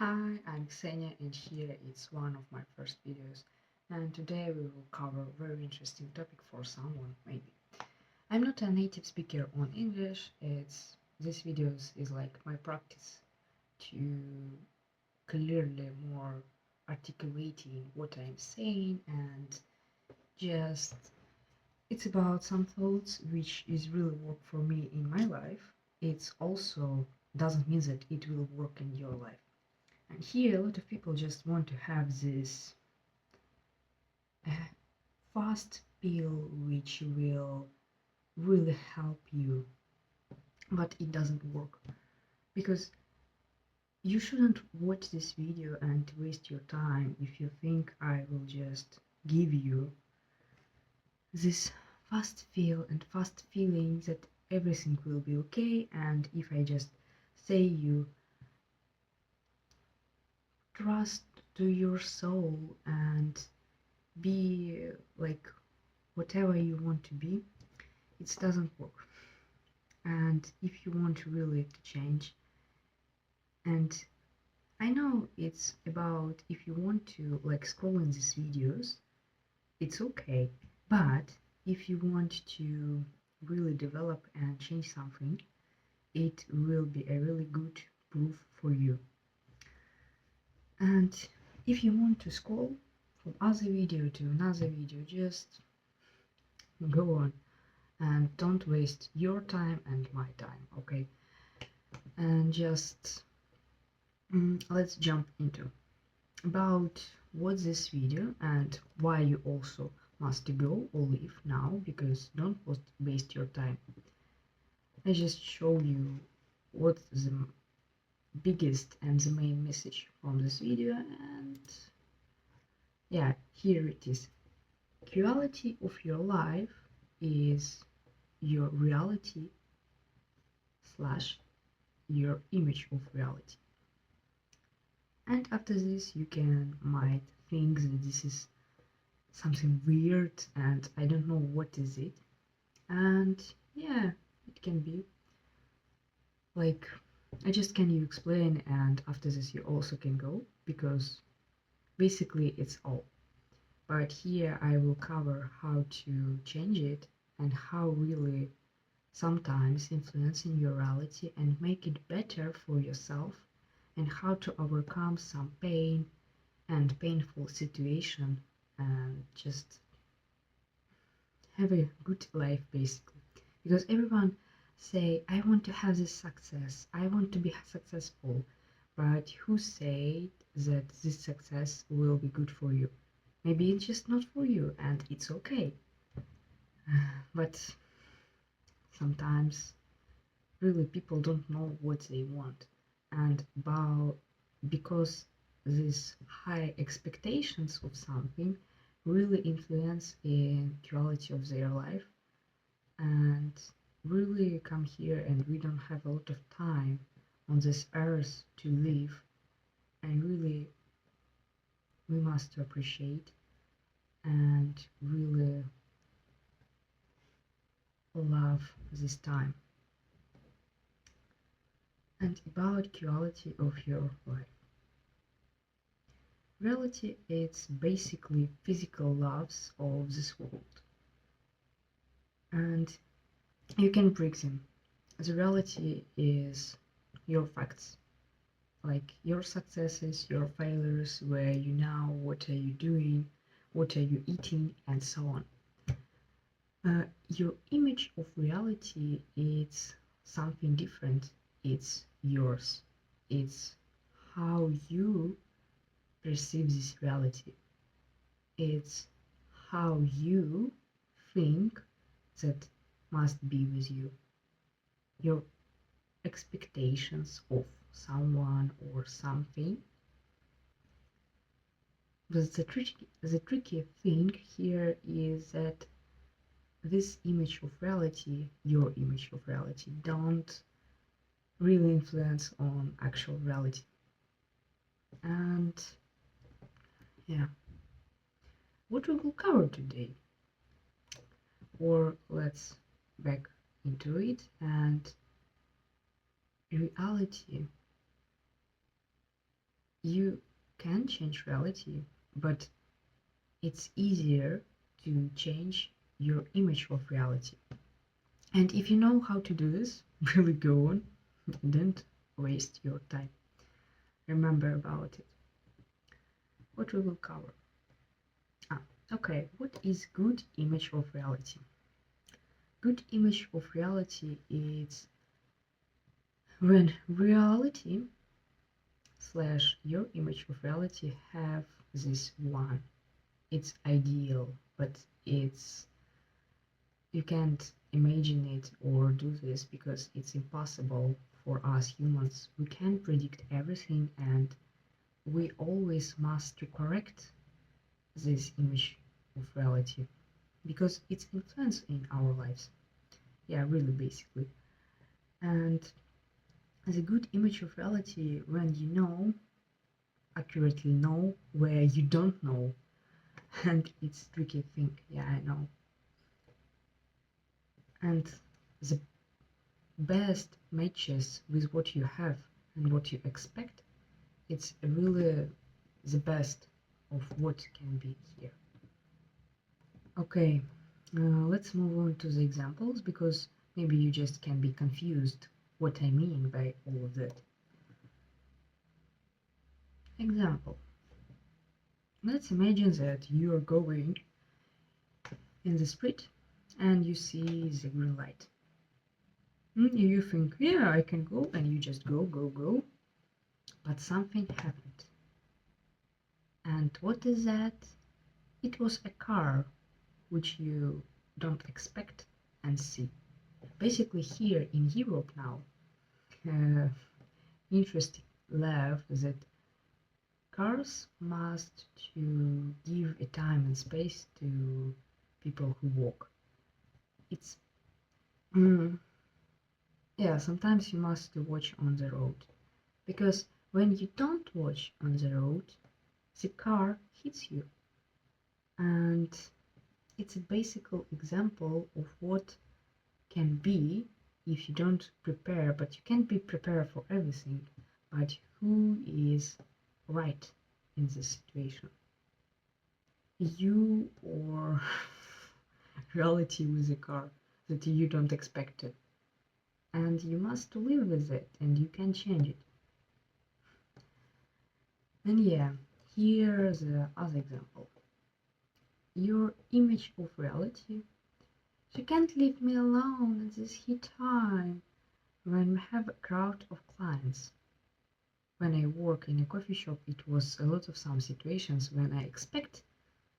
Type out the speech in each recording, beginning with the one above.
Hi, I'm Ksenia and here it's one of my first videos, and today we will cover a very interesting topic for someone maybe. I'm not a native speaker on English. It's this videos is like my practice to clearly more articulating what I'm saying, and just it's about some thoughts which is really work for me in my life. It's also doesn't mean that it will work in your life. And here, a lot of people just want to have this fast pill which will really help you, but it doesn't work because you shouldn't watch this video and waste your time if you think I will just give you this fast feel and fast feeling that everything will be okay, and if I just say you trust to your soul and be like whatever you want to be, it doesn't work. And if you want really to change, and I know it's about if you want to like scroll in these videos, it's okay. But if you want to really develop and change something, it will be a really good proof for you. And if you want to scroll from other video to another video, just go on and don't waste your time and my time, okay? And just let's jump into about what's this video and why you also must go or leave now, because don't waste your time. I just show you what's the biggest and the main message from this video, and yeah, here it is. Quality of your life is your reality slash your image of reality. And after this you might think that this is something weird and I don't know what is it. And yeah, it can be like I just can you explain, and after this you also can go, because basically it's all. But here I will cover how to change it and how really sometimes influencing your reality and make it better for yourself, and how to overcome some pain and painful situation and just have a good life basically. Because everyone say I want to have this success, I want to be successful, but who said that this success will be good for you? Maybe it's just not for you and it's okay. But sometimes really people don't know what they want, and about because these high expectations of something really influence in quality of their life, and really come here and we don't have a lot of time on this earth to live, and really we must appreciate and really love this time. And about quality of your life, reality it's basically physical loves of this world, and you can break them. The reality is your facts, like your successes, your failures, where you now, what are you doing, what are you eating, and so on. Your image of reality is something different. It's yours. It's how you perceive this reality. It's how you think that must be with you. Your expectations of someone or something. But the tricky thing here is that this image of reality, your image of reality, don't really influence on actual reality. And yeah, what we will cover today, or let's back into it, and reality You can change reality, but it's easier to change your image of reality. And if you know how to do this, really go on. Don't waste your time. Remember about it. What we will cover. Okay, what is good image of reality? Good image of reality is when reality slash your image of reality have this one. It's ideal, but it's you can't imagine it or do this because it's impossible for us humans. We can't predict everything, and we always must to correct this image of reality because it's influence in our lives. Yeah, really basically. And the good image of reality when you know accurately know where you don't know, and it's tricky thing. Yeah, I know. And the best matches with what you have and what you expect, it's really the best of what can be here. Okay, let's move on to the examples because maybe you just can be confused what I mean by all of that. Example. Let's imagine that you are going in the street and you see the green light. You think, yeah, I can go, and you just go, go, go. But something happened. And what is that? It was a car which you don't expect and see. Basically, here in Europe now, interesting law that cars must to give a time and space to people who walk. It's yeah, sometimes you must watch on the road because when you don't watch on the road, the car hits you, and it's a basic example of what can be if you don't prepare, but you can't be prepared for everything. But who is right in this situation? You or reality with a car that you don't expect it? And you must live with it and you can change it. And yeah, here's the other example. Your image of reality. You can't leave me alone at this heat time when we have a crowd of clients. When I work in a coffee shop, it was a lot of some situations when I expect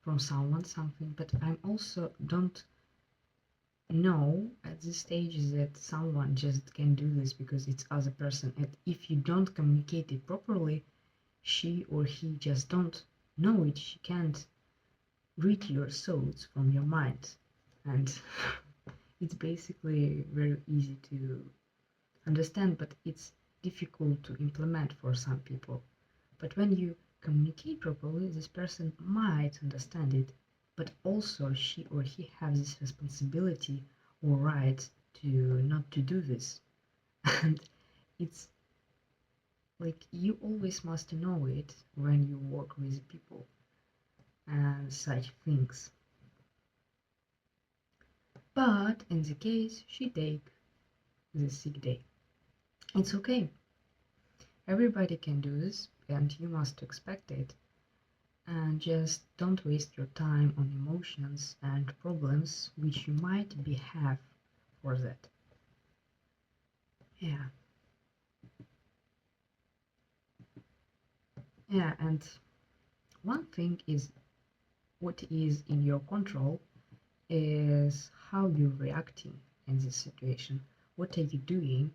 from someone something, but I also don't know at this stage that someone just can do this because it's other person. And if you don't communicate it properly, she or he just don't know it. She can't read your thoughts from your mind. And it's basically very easy to understand, but it's difficult to implement for some people. But when you communicate properly, this person might understand it, but also she or he has this responsibility or right to not to do this. And it's like you always must know it when you work with people and such things. But in the case she take the sick day, it's okay. Everybody can do this and you must expect it. And just don't waste your time on emotions and problems which you might be have for that. Yeah. Yeah, and one thing is what is in your control is how you're reacting in this situation. What are you doing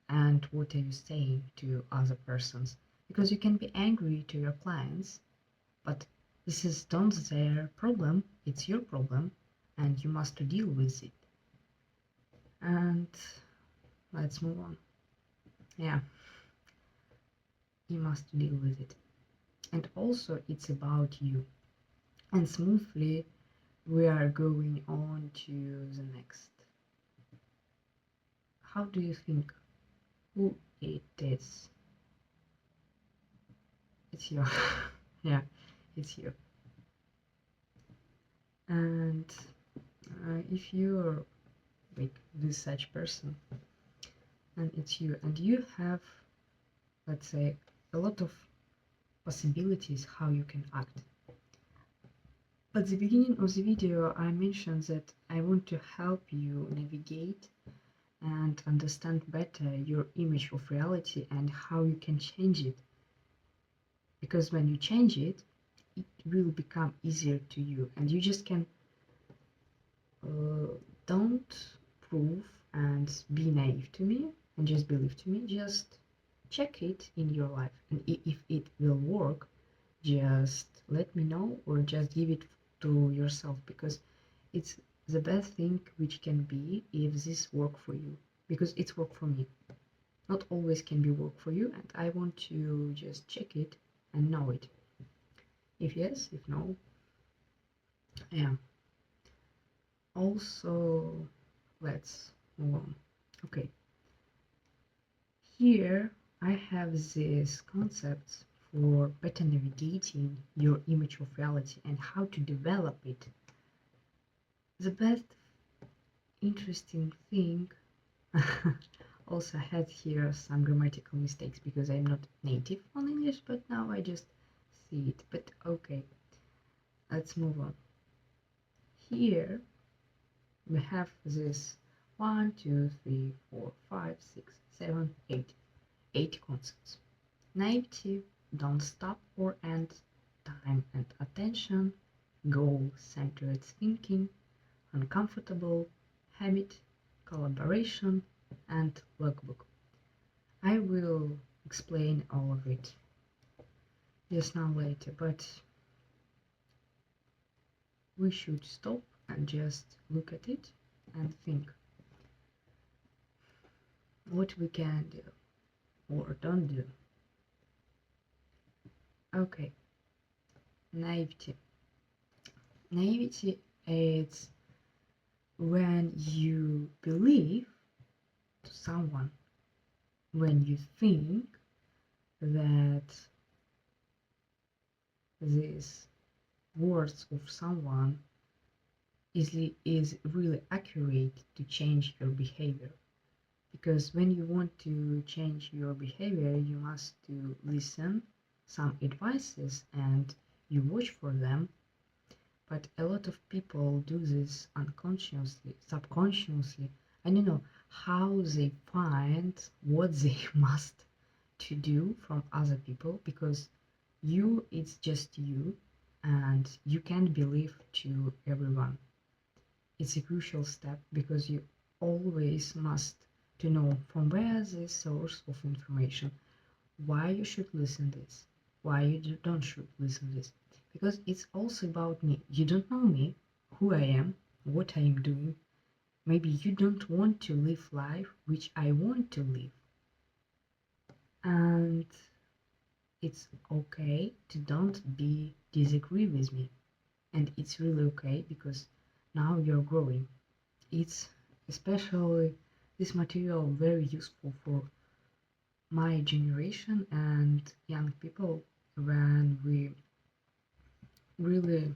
and what are you saying to other persons? Because you can be angry to your clients, but this is not their problem, it's your problem, and you must deal with it. And let's move on. Yeah, you must deal with it. And also it's about you. And smoothly we are going on to the next. How do you think who it is? it's you. Yeah, it's you. And if you're like this such person, and it's you, and you have, let's say, a lot of possibilities how you can act. At the beginning of the video, I mentioned that I want to help you navigate and understand better your image of reality and how you can change it. Because when you change it, it will become easier to you, and you just can don't prove and be naive to me and just believe to me. Just check it in your life, and if it will work, just let me know or just give it to yourself, because it's the best thing which can be if this work for you, because it's work for me. Not always can be work for you, and I want to just check it and know it. If yes, if no, yeah. Also, let's move on. Okay, here I have these concepts for better navigating your image of reality and how to develop it. The best interesting thing, also I had here some grammatical mistakes because I'm not native on English, but now I just see it. But okay, let's move on. Here we have this 1, 2, 3, 4, 5, 6, 7, 8. 8 concepts. Naivety, don't stop or end, time and attention, goal-centered thinking, uncomfortable, habit, collaboration, and logbook. I will explain all of it just now later, but we should stop and just look at it and think what we can do or don't do. Okay, naivety. Naivety is when you believe to someone, when you think that these words of someone is really accurate to change your behavior. Because when you want to change your behavior, you must to listen some advices and you watch for them. But a lot of people do this unconsciously, subconsciously. I don't know how they find what they must to do from other people, because you, it's just you, and you can't believe to everyone. It's a crucial step because you always must to know from where is the source of information, why you should listen this, why you don't should listen this, because it's also about me. You don't know me, who I am, what I am doing. Maybe you don't want to live life which I want to live, and it's okay to don't be disagree with me, and it's really okay because now you're growing. It's especially this material very useful for my generation and young people when we really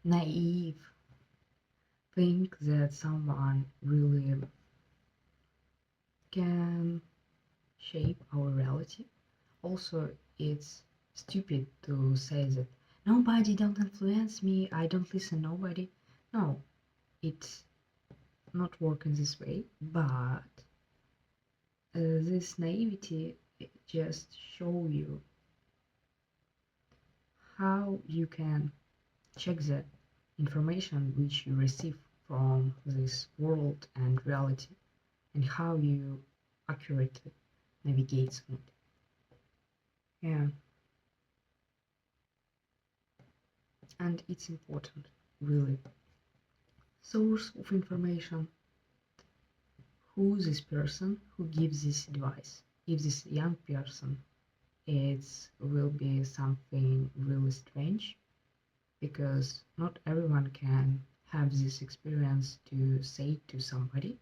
naive think that someone really can shape our reality. Also, it's stupid to say that nobody don't influence me, I don't listen nobody. No, it's not working this way, but this naivety just show you how you can check the information which you receive from this world and reality, and how you accurately navigate on it. Yeah, and it's important, really. Source of information. Who this person who gives this advice? If this young person, it will be something really strange, because not everyone can have this experience to say to somebody,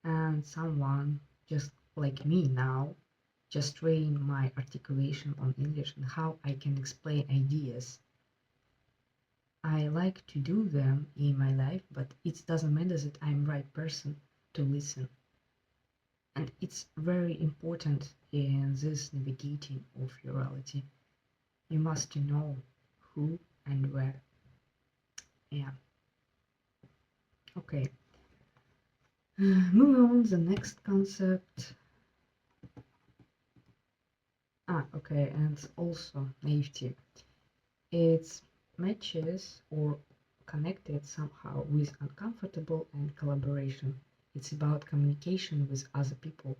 and someone just like me now just train my articulation on English and how I can explain ideas. I like to do them in my life, but it doesn't matter that I'm right person to listen. And it's very important in this navigating of your reality. You must know who and where. Yeah. Okay. Moving on, the next concept. Okay, and also naivety. It's matches or connected somehow with uncomfortable and collaboration. It's about communication with other people,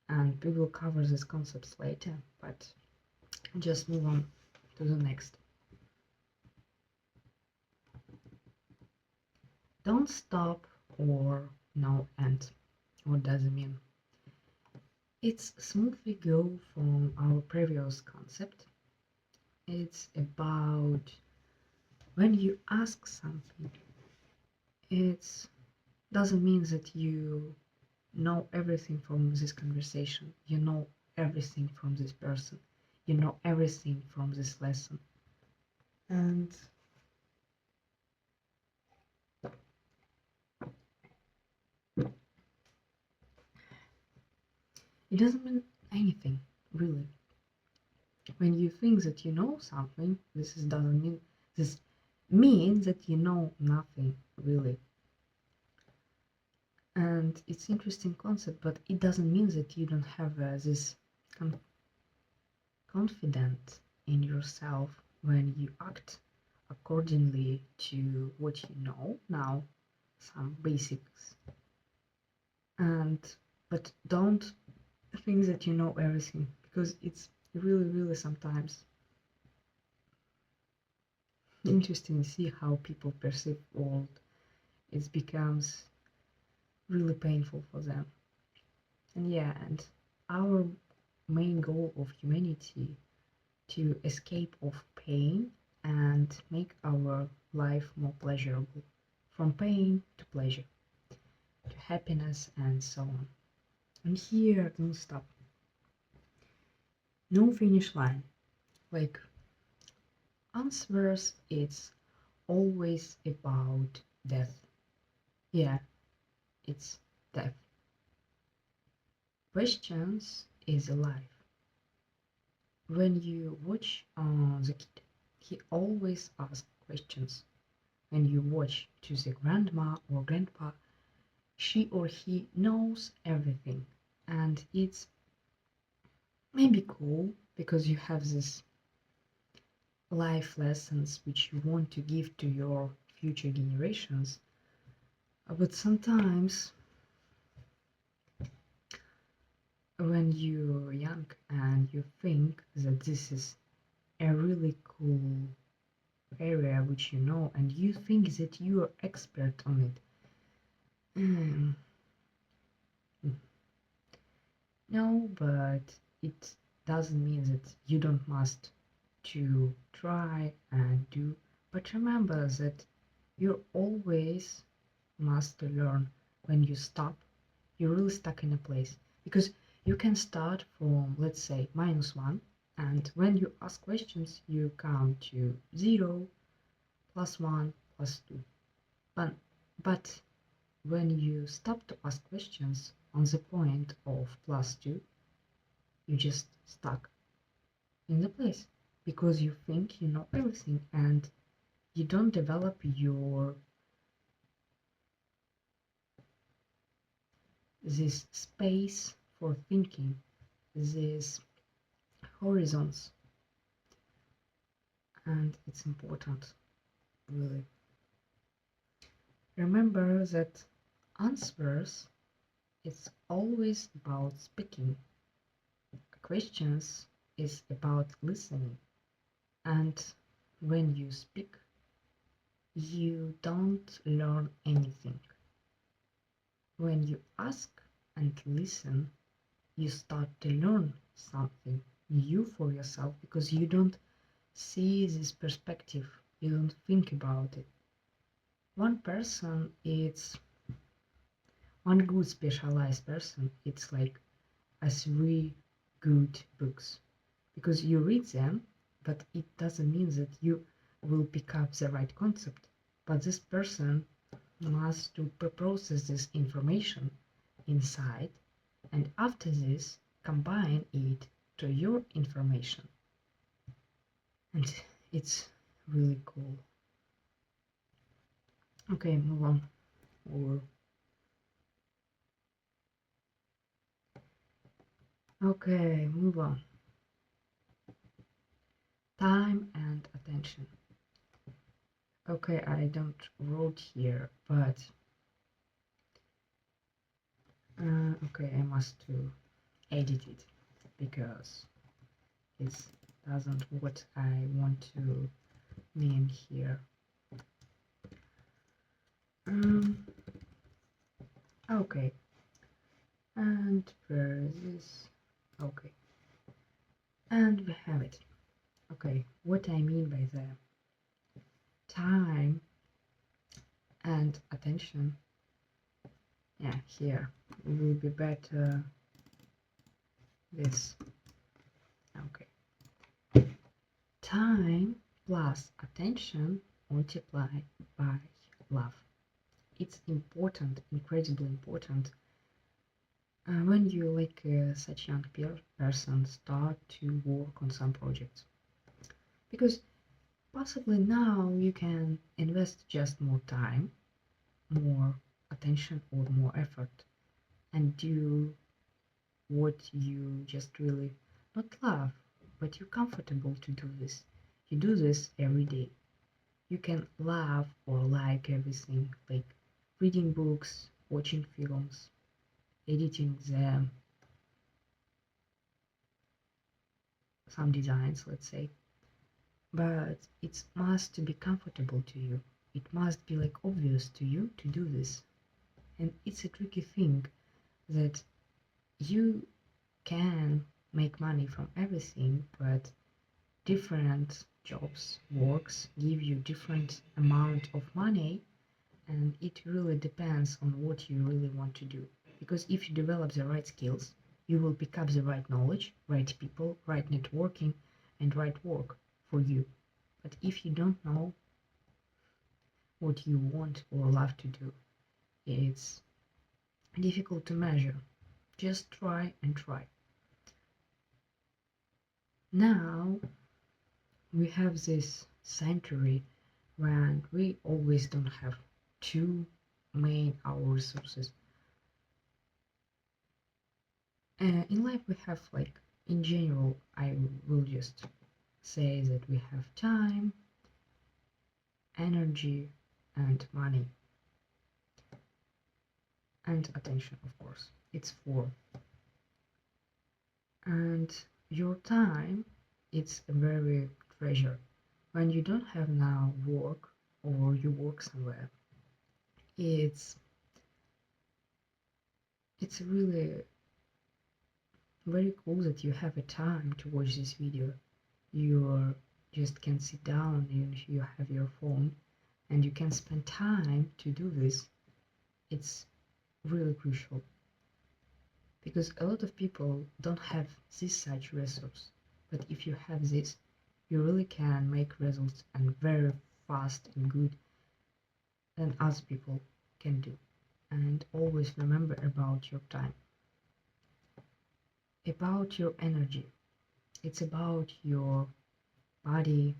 and we will cover these concepts later, but just move on to the next. Don't stop or no end. What does it mean? It's smoothly go from our previous concept. It's about when you ask something, it doesn't mean that you know everything from this conversation, you know everything from this person, you know everything from this lesson. And it doesn't mean anything, really. When you think that you know something, doesn't mean this means that you know nothing, really. And it's interesting concept, but it doesn't mean that you don't have this confidence in yourself when you act accordingly to what you know now, some basics. And but don't think that you know everything, because it's really sometimes interesting to see how people perceive world. It becomes really painful for them. And yeah, and our main goal of humanity to escape of pain and make our life more pleasurable, from pain to pleasure, to happiness and so on. And here, don't stop. No finish line. Like answers, it's always about death. Yeah, it's death. Questions is alive. When you watch the kid, he always asks questions. When you watch to the grandma or grandpa, she or he knows everything. And it's maybe cool because you have this life lessons which you want to give to your future generations. But sometimes when you're young and you think that this is a really cool area which you know and you think that you are expert on it. No, but it doesn't mean that you don't must to try and do, but remember that you always must learn. When you stop, you're really stuck in a place, because you can start from, let's say, -1, and when you ask questions you count to 0, +1, +2, but when you stop to ask questions on the point of +2, you just stuck in the place, because you think you know everything and you don't develop your this space for thinking, these horizons. And it's important, really. Remember that answers is always about speaking. Questions is about listening. And when you speak, you don't learn anything. When you ask and listen, you start to learn something new for yourself, because you don't see this perspective, you don't think about it. One person, it's one good specialized person, it's like a 3 good books, because you read them, but it doesn't mean that you will pick up the right concept. But this person must to process this information inside, and after this combine it to your information. And it's really cool. Okay, move on. Or okay, move on. Time and attention. Okay, I don't wrote here, but okay, I must to edit it because it doesn't what I want to mean here. Okay, and where is this? Okay, and we have it. Okay, what I mean by the time and attention, yeah, here it will be better this. Okay, time plus attention multiplied by love. It's important, incredibly important, when you like such young person start to work on some projects, because possibly now you can invest just more time, more attention or more effort, and do what you just really not love, but you're comfortable to do this. You do this every day. You can love or like everything, like reading books, watching films, editing them, some designs, let's say. But it must be comfortable to you. It must be like obvious to you to do this. And it's a tricky thing that you can make money from everything, but different jobs, works give you different amount of money, and it really depends on what you really want to do. Because if you develop the right skills, you will pick up the right knowledge, right people, right networking, and right work for you. But if you don't know what you want or love to do, it's difficult to measure. Just try and try. Now we have this century when we always don't have two main our resources. In life we have like, in general, I will just say that we have time, energy, and money, and attention, of course. It's four. And your time, it's a very treasure. When you don't have now work or you work somewhere, it's really very cool that you have a time to watch this video. You just can sit down and you have your phone and you can spend time to do this. It's really crucial, because a lot of people don't have this such resource, but if you have this, you really can make results and very fast and good than other people can do. And always remember about your time, about your energy. It's about your body,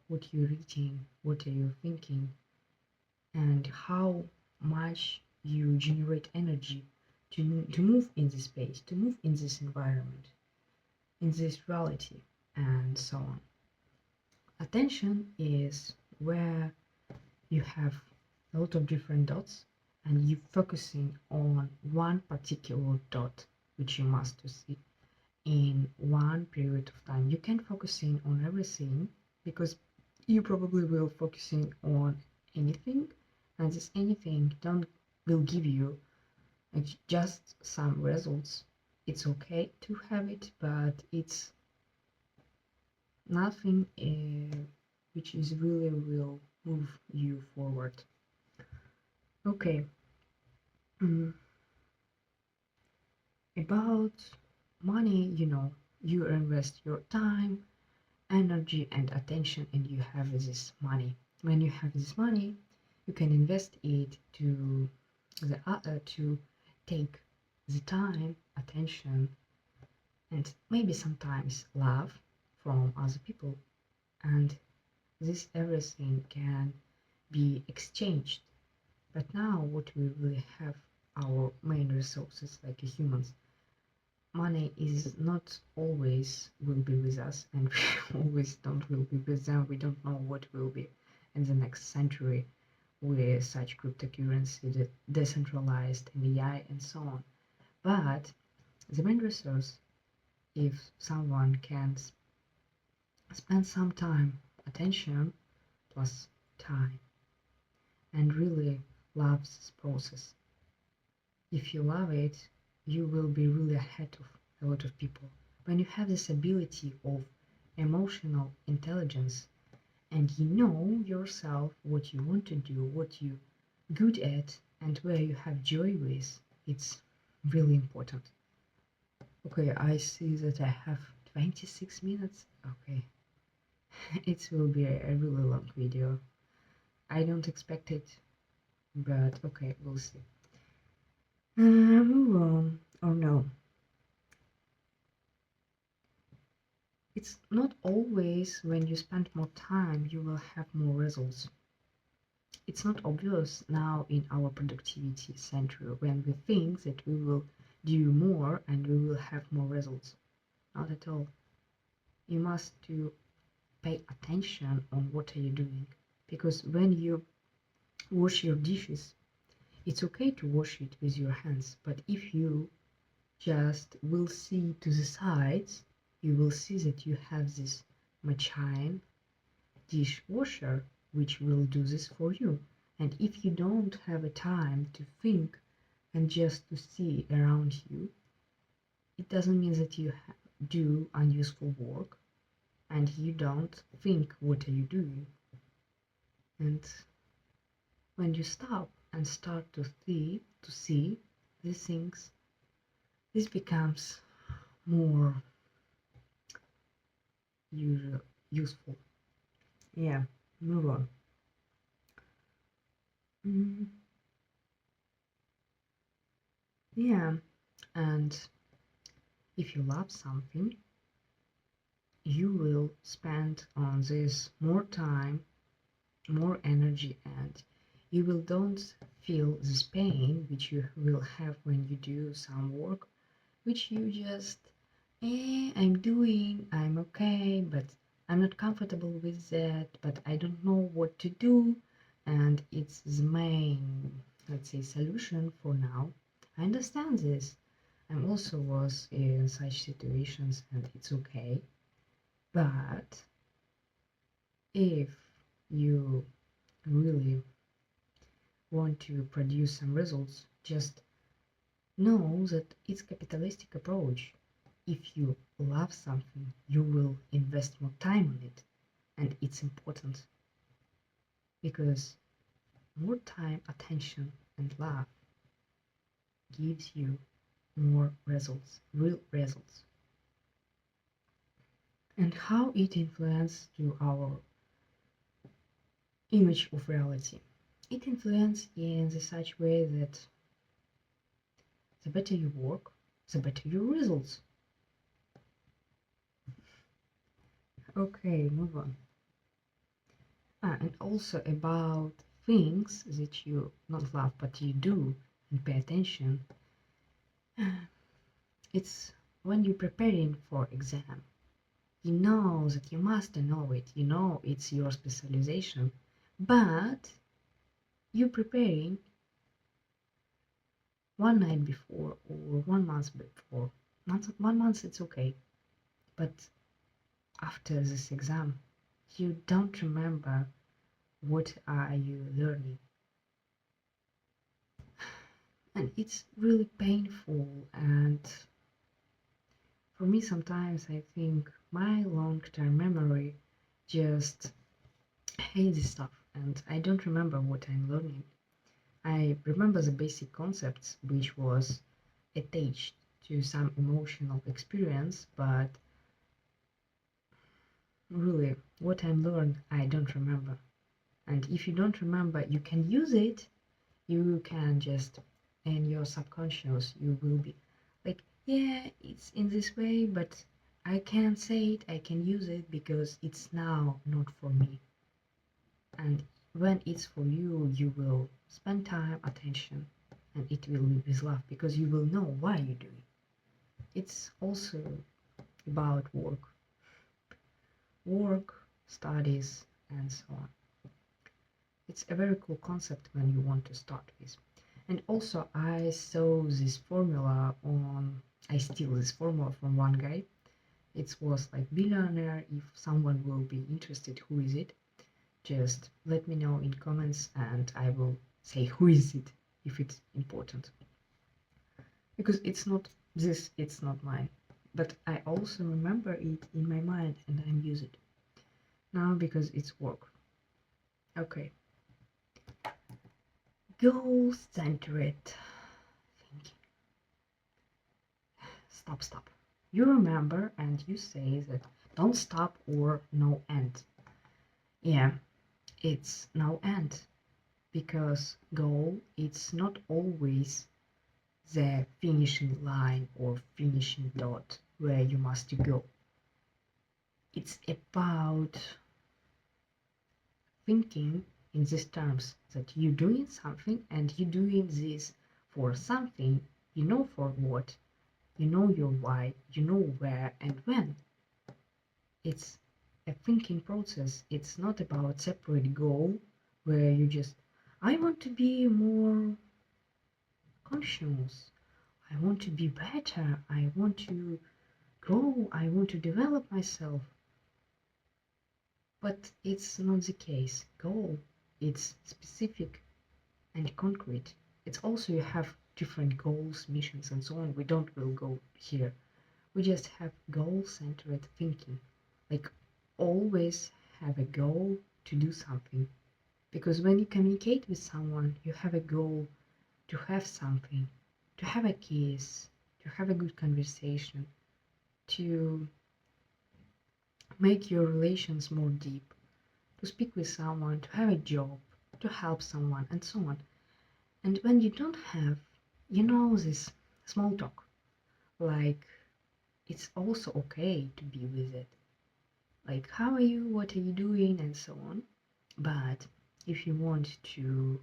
what you're eating, what are you thinking, and how much you generate energy to move in this space, to move in this environment, in this reality, and so on. Attention is where you have a lot of different dots and you're focusing on one particular dot which you must see in one period of time. You can focusing on everything because you probably will focusing on anything, and this anything don't will give you just some results. It's okay to have it, but it's nothing which is really will move you forward. Okay. About money, you invest your time, energy and attention, and you have this money. When you have this money, you can invest it to to take the time, attention, and maybe sometimes love from other people, and this everything can be exchanged. But now what we really have, our main resources like humans, money is not always will be with us, and we always don't will be with them. We don't know what will be in the next century with such cryptocurrency, the decentralized and AI and so on. But the main resource, if someone can spend some time, attention plus time, and really loves this process, if you love it, you will be really ahead of a lot of people. When you have this ability of emotional intelligence and you know yourself what you want to do, what you good at, and where you have joy with, it's really important. Okay, I see that I have 26 minutes. Okay, it will be a really long video. I don't expect it, but okay, we'll see. Move on, or no. It's not always when you spend more time you will have more results. It's not obvious now in our productivity century when we think that we will do more and we will have more results. Not at all. You must to pay attention on what are you doing, because when you wash your dishes, it's okay to wash it with your hands, but if you just will see to the sides, you will see that you have this machine dishwasher which will do this for you. And if you don't have a time to think and just to see around you, it doesn't mean that you do unuseful work and you don't think what are you doing. And when you stop and start to see these things, this becomes more useful. Yeah, move on. Mm, yeah, and if you love something, you will spend on this more time, more energy, and you will don't feel this pain which you will have when you do some work which you just I'm doing, I'm okay, but I'm not comfortable with that, but I don't know what to do, and it's the main, let's say, solution for now. I understand this. I also was in such situations and it's okay, but if you really want to produce some results, just know that it's capitalistic approach. If you love something, you will invest more time on it, and it's important because more time, attention, and love gives you more results, real results. And how it influences to our image of reality. It influences in the such way that the better you work, the better your results. Okay, move on. And also about things that you not love but you do and pay attention. It's when you're preparing for exam. You know that you must know it. You know it's your specialization, but you're preparing 1 night before or 1 month before. 1 month it's okay, but after this exam, you don't remember what are you learning. And it's really painful, and for me sometimes I think my long-term memory just hates this stuff and I don't remember what I'm learning. I remember the basic concepts which was attached to some emotional experience, but really what I learned I don't remember. And if you don't remember, you can use it. You can just, in your subconscious, you will be like, yeah, it's in this way, but I can't say it, I can use it because it's now not for me. And when it's for you, you will spend time, attention, and it will be with love because you will know why you do it. It's also about work, studies, and so on. It's a very cool concept when you want to start with. And also I saw this formula on, I steal this formula from one guy. It was like billionaire. If someone will be interested, who is it? Just let me know in comments and I will say who is it if it's important. Because it's not this, it's not mine. But I also remember it in my mind and I use it now because it's work. Okay. Goal-centered thinking. Stop. You remember and you say that don't stop or no end. Yeah, it's no end because goal, it's not always the finishing line or finishing dot where you must go. It's about thinking in these terms that you're doing something and you're doing this for something, you know for what, you know your why, you know where and when. It's a thinking process. It's not about separate goal where you just, I want to be more conscious, I want to be better, I want to grow, I want to develop myself. But it's not the case. Goal, it's specific and concrete. It's also you have different goals, missions and so on. We don't will go here. We just have goal-centered thinking. Like always have a goal to do something. Because when you communicate with someone, you have a goal to have something, to have a kiss, to have a good conversation, to make your relations more deep, to speak with someone, to have a job, to help someone, and so on. And when you don't have, this small talk, like it's also okay to be with it. Like, how are you? What are you doing? And so on. But if you want to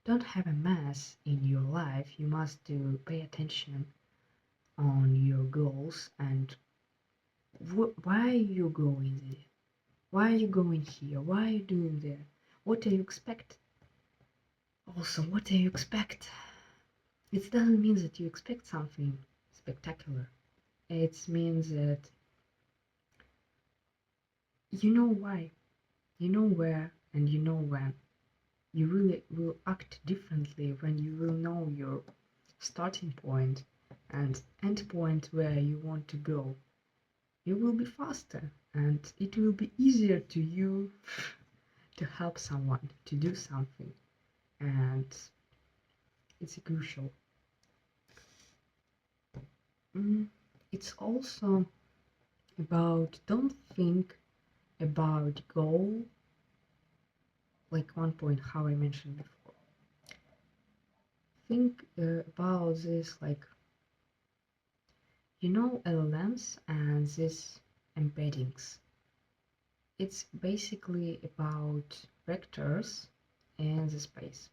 don't have a mess in your life, you must do pay attention on your goals and why are you going there? Why are you going here? Why are you doing there? What do you expect? Also, what do you expect? It doesn't mean that you expect something spectacular. It means that you know why, you know where, and you know when. You really will act differently when you will know your starting point and end point where you want to go. You will be faster and it will be easier to you to help someone to do something, and it's crucial. It's also about don't think about goal like one point how I mentioned before. Think about this like LLMs and these embeddings. It's basically about vectors in the space.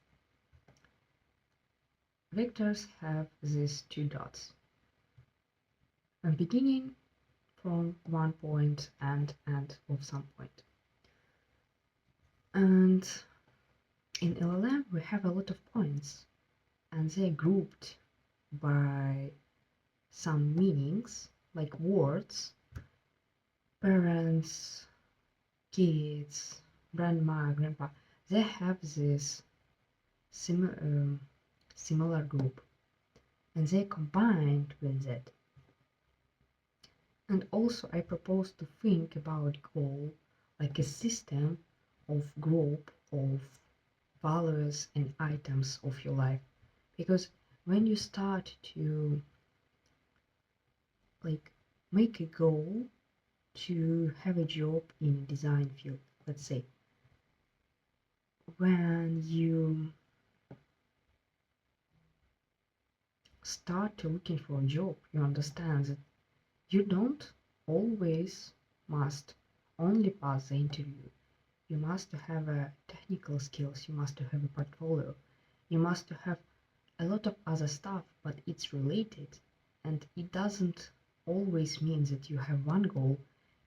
Vectors have these two dots, a beginning from one point and end of some point. And in LLM we have a lot of points and they're grouped by some meanings like words, parents, kids, grandma, grandpa. They have this similar group and they combined with that. And also I propose to think about goal like a system of group of values and items of your life, because when you start to like make a goal to have a job in design field. Let's say when you start looking for a job, you understand that you don't always must only pass the interview. You must have a technical skills, you must have a portfolio, you must have a lot of other stuff, but it's related, and it doesn't always mean that you have one goal.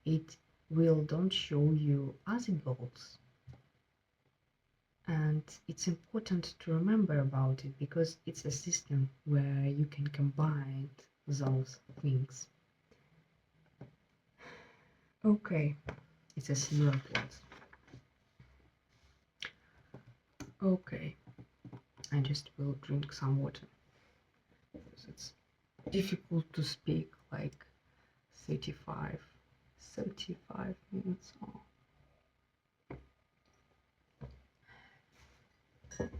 It will don't show you other goals, and it's important to remember about it because it's a system where you can combine those things. Okay, it's a similar plot. Okay, I just will drink some water because it's difficult to speak like 35 minutes. Oh. Okay.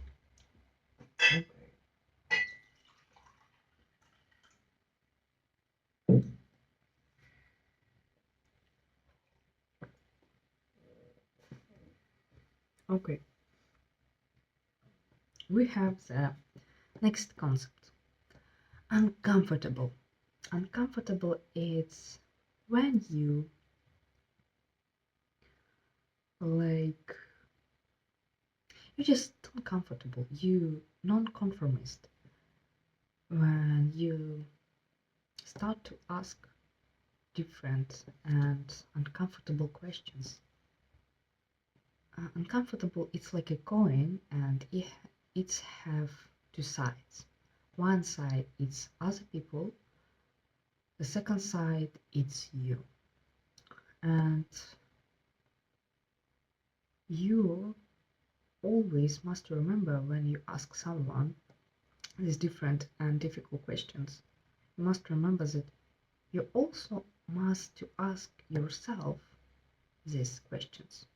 Okay, we have the next concept, uncomfortable. Uncomfortable is when you like you're just uncomfortable, you non-conformist, when you start to ask different and uncomfortable questions. Uncomfortable, it's like a coin, and it's have two sides. One side it's other people, the second side it's you. And you always must remember when you ask someone these different and difficult questions, you must remember that you also must to ask yourself these questions.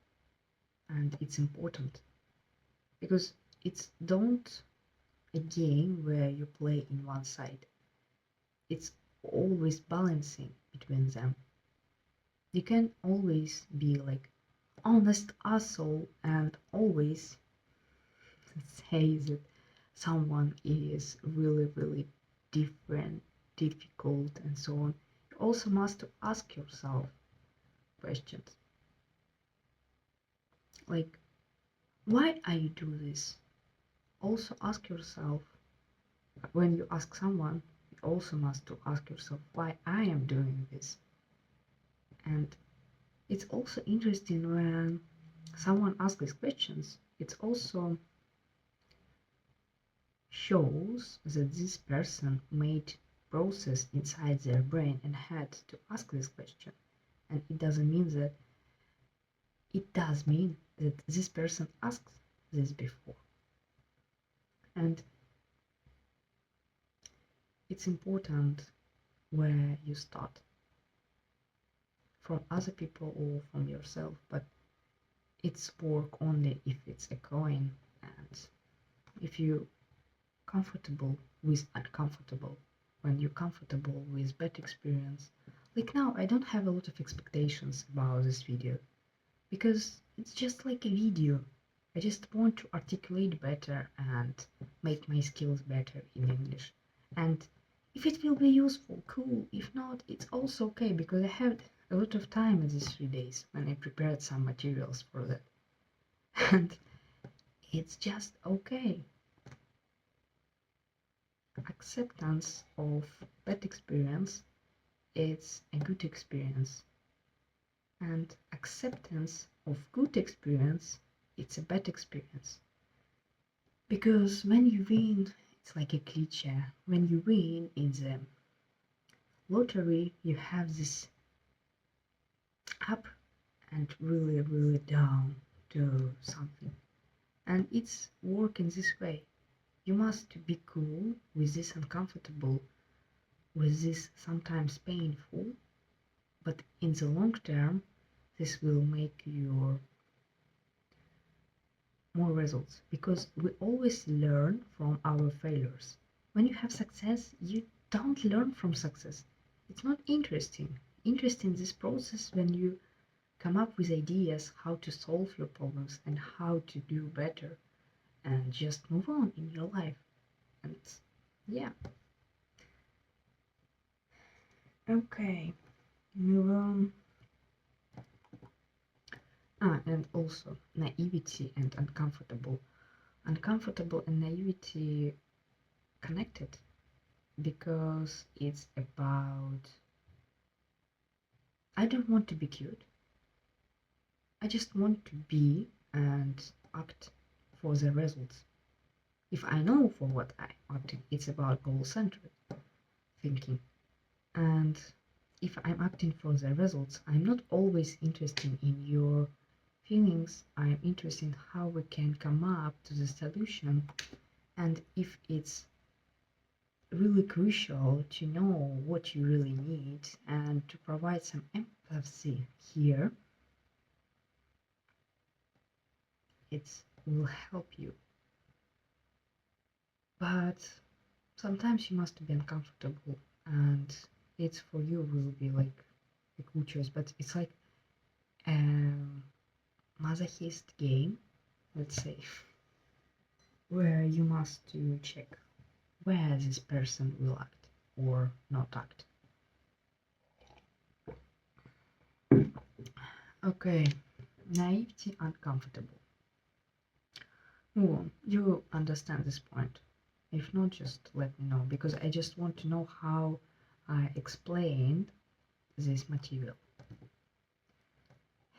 And it's important because it's don't a game where you play in one side. It's always balancing between them. You can always be like honest asshole and always say that someone is really different, difficult, and so on. You also must ask yourself questions like, why are you do this? Also ask yourself, when you ask someone, you also must to ask yourself why I am doing this. And it's also interesting when someone asks these questions, it also shows that this person made process inside their brain and had to ask this question. And it doesn't mean that, it does mean that this person asked this before. And it's important where you start, from other people or from yourself, but it's work only if it's a coin, and if you comfortable with uncomfortable, when you're comfortable with bad experience. Like now I don't have a lot of expectations about this video because it's just like a video. I just want to articulate better and make my skills better in English. And if it will be useful, cool. If not, it's also okay because I had a lot of time in these 3 days when I prepared some materials for that. And it's just okay. Acceptance of bad experience is a good experience. And acceptance of good experience, it's a bad experience. Because when you win, it's like a cliche. When you win in the lottery, you have this up and really down to something. And it's working this way. You must be cool with this uncomfortable, with this sometimes painful, but in the long term, this will make your more results, because we always learn from our failures. When you have success, you don't learn from success. It's not interesting. Interesting this process when you come up with ideas how to solve your problems and how to do better and just move on in your life. And yeah. Okay, move on. And also naivety and uncomfortable. Uncomfortable and naivety connected because it's about I don't want to be cute. I just want to be and act for the results. If I know for what I acting, it's about goal-centered thinking. And if I'm acting for the results, I'm not always interested in your feelings. I'm interested in how we can come up to the solution. And if it's really crucial to know what you really need and to provide some empathy here, it will help you. But sometimes you must be uncomfortable, and it's for you will be like a cool choice, but it's like a masochist game, let's say, where you must to check where this person will act or not act. Okay, naivety uncomfortable. Oh, you understand this point. If not, just let me know, because I just want to know how I explained this material.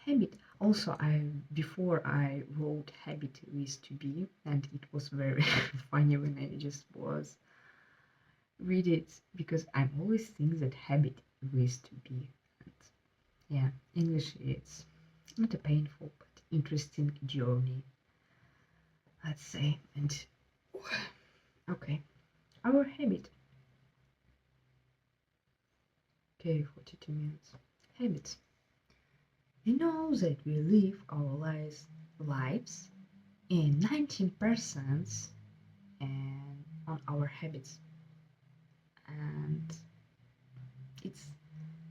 Habit. Also, before I wrote habit with to be, and it was very funny when I just was read it, because I always think that habit with to be. And yeah, English is not a painful but interesting journey, let's say. And okay, our habit. Okay, 42 minutes. Habits. We know that we live our lives in 19% and on our habits, and it's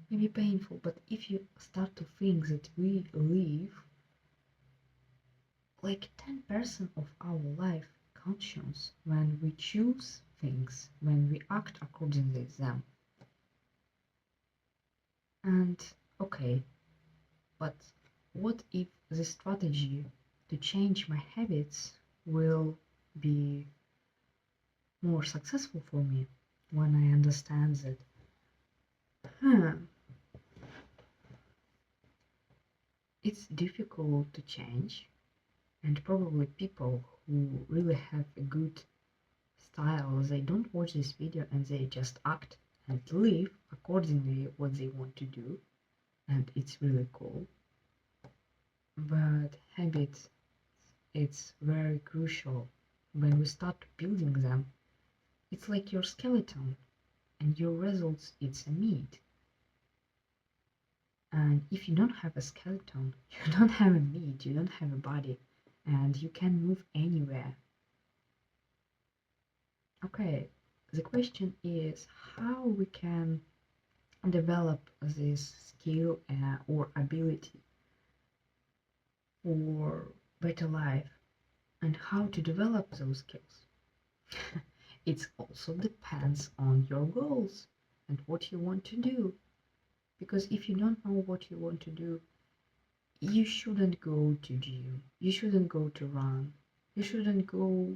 maybe painful, but if you start to think that we live like 10% of our life conscious when we choose things, when we act accordingly to them. And okay, but what if the strategy to change my habits will be more successful for me when I understand that it's difficult to change, and probably people who really have a good style, they don't watch this video and they just act and live accordingly what they want to do, and it's really cool. But habits, it's very crucial. When we start building them, it's like your skeleton, and your results, it's a meat. And if you don't have a skeleton, you don't have a meat, you don't have a body, and you can move anywhere. Okay, the question is how we can develop this skill or ability for better life, and how to develop those skills. It also depends on your goals and what you want to do. Because if you don't know what you want to do, you shouldn't go to gym, you shouldn't go to run, you shouldn't go,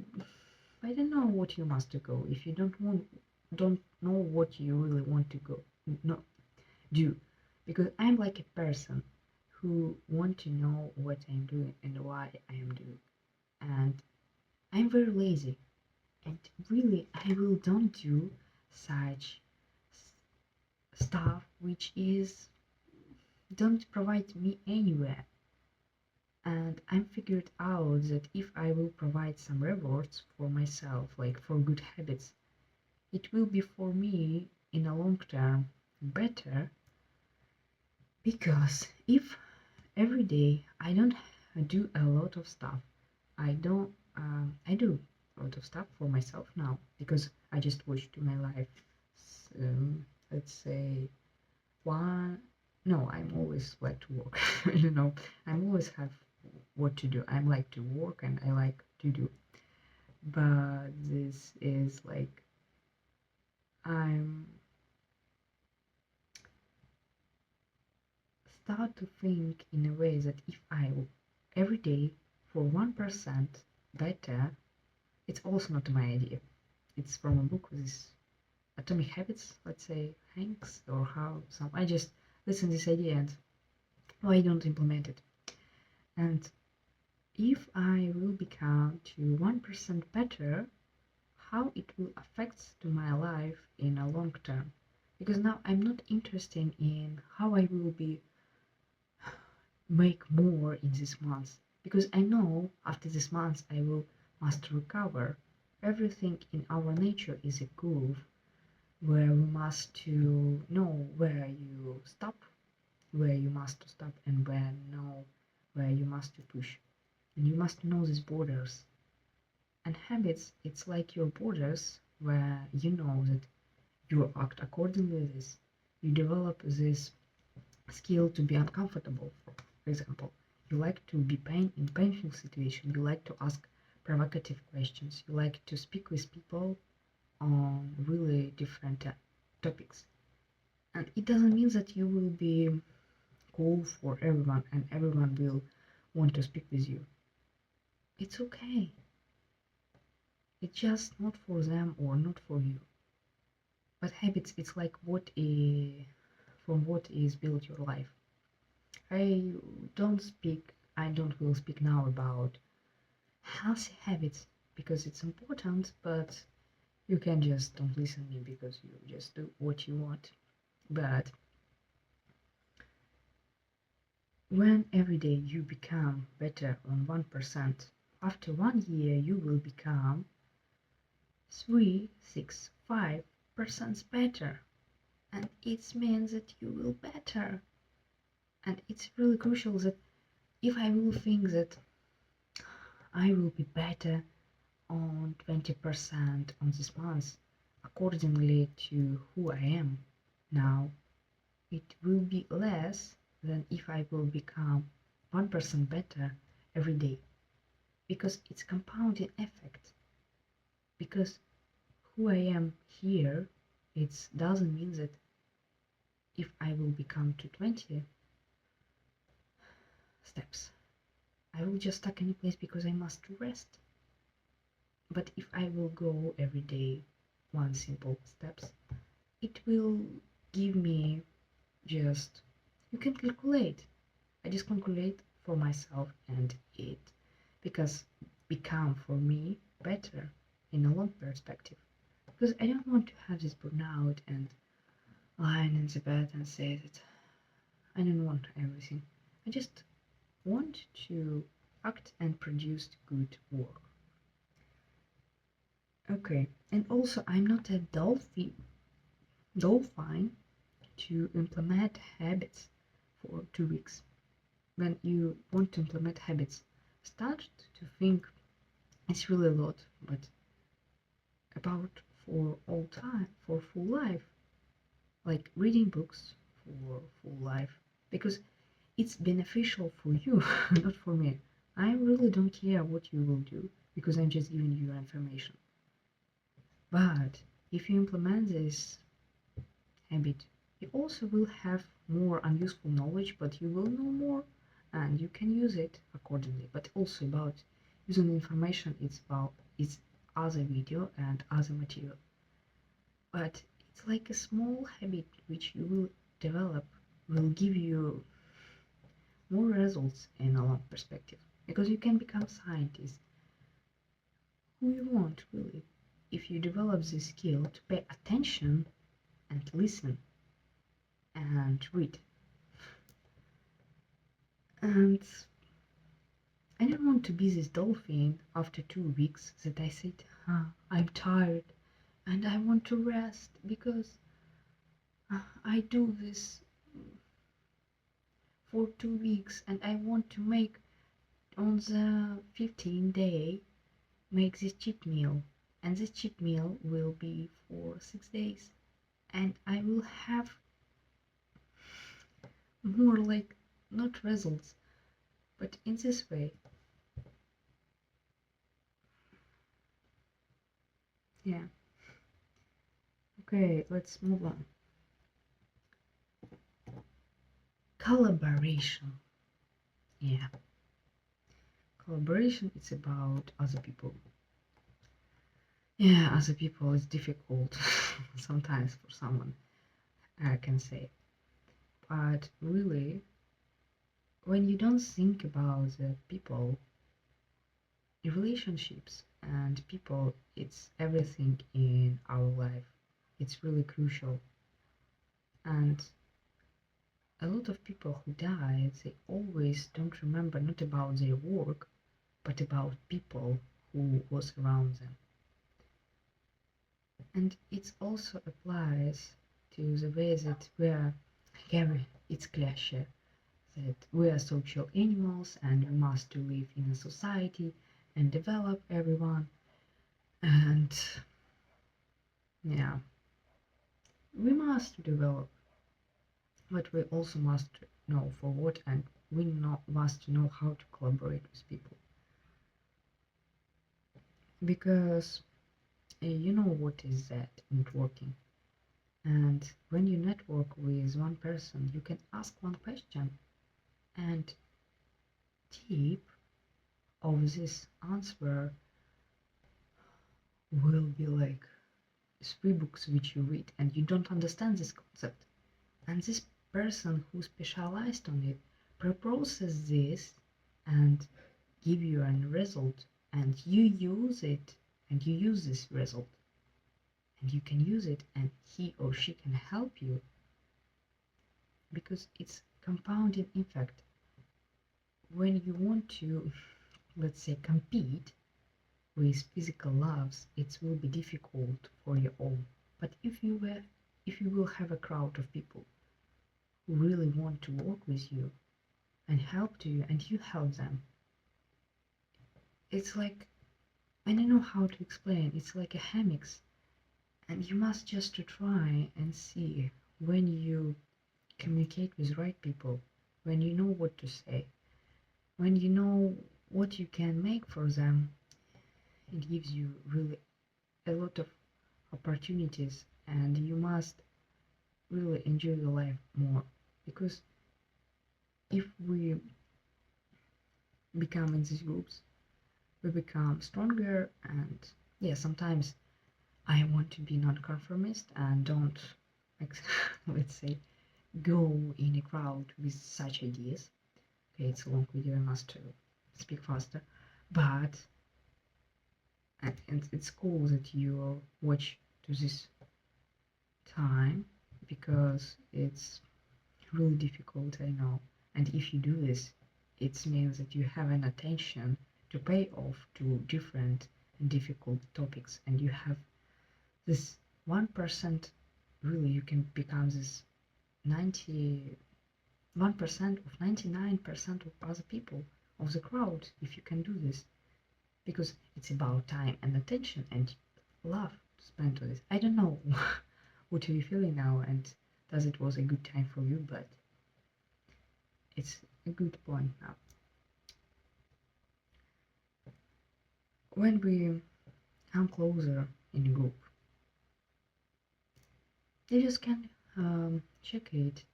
I don't know what you must go if you don't know what you really want to go no do. Because I'm like a person who want to know what I'm doing and why I am doing, and I'm very lazy, and really I will don't do such stuff which is don't provide me anywhere. And I'm figured out that if I will provide some rewards for myself, like for good habits, it will be for me in a long term better. Because if every day I don't do a lot of stuff, I do a lot of stuff for myself now, because I just watched my life let's say one. No, I'm always like to work. You know, I'm always have what to do. I like to work and I like to do. But this is like I'm start to think in a way that if I every day for 1% better, it's also not my idea. It's from a book with this Atomic Habits, let's say Hanks or how some. I just listen this idea and why don't implement it? And if I will become to 1% better, how it will affect to my life in a long term? Because now I'm not interested in how I will be make more in this month, because I know after this month I will must recover. Everything in our nature is a groove where we must to know where you stop, where you must stop, and where you must to push. And you must know these borders. And habits, it's like your borders where you know that you act accordingly to this. You develop this skill to be uncomfortable. For example, you like to be in painful situation. You like to ask provocative questions. You like to speak with people on really different topics. And it doesn't mean that you will be cool for everyone and everyone will want to speak with you. It's okay. It's just not for them or not for you. But habits, it's like from what is built your life. I I don't will speak now about healthy habits because it's important, but you can just don't listen to me because you just do what you want. But when every day you become better on 1%, after 1 year you will become 3, 6, 5% better. And it means that you will better. And it's really crucial that if I will think that I will be better on 20% on this month accordingly to who I am now, it will be less than if I will become 1% better every day, because it's compounding effect. Because who I am here, it doesn't mean that if I will become to 20 steps, I will just stuck in a place because I must rest. But if I will go every day one simple steps, it will give me just, you can calculate. I just calculate for myself and it because become for me better in a long perspective. Because I don't want to have this burnout and lying in the bed and say that I don't want everything. I just want to act and produce good work. Okay, and also I'm not a dolphin to implement habits for 2 weeks. When you want to implement habits, start to think it's really a lot, but about for all time, for full life, like reading books for full life, because it's beneficial for you, not for me. I really don't care what you will do because I'm just giving you information. But if you implement this habit, you also will have more unuseful knowledge, but you will know more and you can use it accordingly. But also about using information, it's other video and other material. But it's like a small habit which you will develop will give you more results in a long perspective because you can become scientist who you want really if you develop this skill to pay attention and listen and read. And I don't want to be this dolphin after 2 weeks that I said, I'm tired and I want to rest because I do this for 2 weeks and I want to make on the 15th day make this cheat meal, and this cheat meal will be for 6 days. and I will have more like not results, but in this way. Yeah. Okay, let's move on. Collaboration. Yeah. Collaboration is about other people. Yeah, other people is difficult sometimes for someone, I can say. But really, when you don't think about the people, relationships and people, it's everything in our life. It's really crucial. And a lot of people who die, they always don't remember not about their work, but about people who was around them. And it also applies to the way that we are, again, it's cliche that we are social animals and we must to live in a society and develop everyone. And yeah, we must develop, but we also must know for what, and we must know how to collaborate with people. Because you know what is that networking. And when you network with one person, you can ask one question, and deep of this answer will be like three books which you read and you don't understand this concept. And this person who specialized on it pre-process this and give you a result, and you use it, and you use this result, and you can use it, and he or she can help you, because it's compounding effect. When you want to, let's say, compete with physical loves, it will be difficult for your own. But if you will have a crowd of people who really want to work with you and help to you, and you help them, it's like, I don't know how to explain. It's like a hammocks, and you must just to try and see when you communicate with right people, when you know what to say, when you know what you can make for them. It gives you really a lot of opportunities, and you must really enjoy your life more, because if we become in these groups, we become stronger. And yeah, sometimes I want to be non-conformist and don't let's say go in a crowd with such ideas. Okay, it's a long video, I must speak faster, but and it's cool that you watch to this time, because it's really difficult, I know. And if you do this, it means that you have an attention to pay off to different and difficult topics, and you have this 1%. Really, you can become this 91% of 99% of other people of the crowd if you can do this, because it's about time and attention and love to spend on this. I don't know what are you feeling now, and does it was a good time for you, but it's a good point now. When we come closer in a group, you just can check it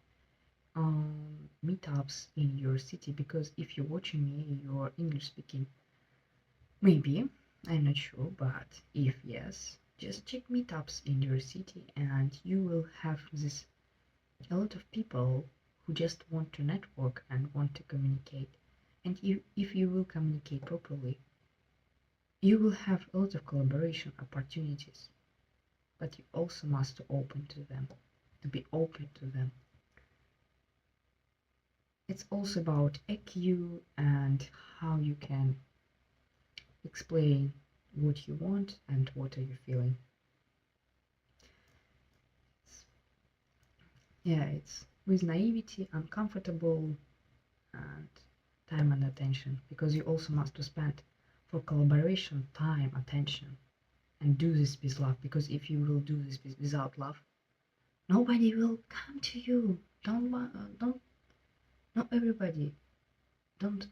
on meetups in your city, because if you're watching me, you're English speaking. Maybe, I'm not sure, but if yes, just check meetups in your city, and you will have this a lot of people who just want to network and want to communicate. And if you will communicate properly, you will have a lot of collaboration opportunities, but you also must open to them, to be open to them. It's also about EQ and how you can explain what you want and what are you feeling. Yeah, it's with naivety, uncomfortable, and time and attention, because you also must spend for collaboration time, attention, and do this with love, because if you will do this without love, Nobody will come to you. Don't. Not everybody. Don't.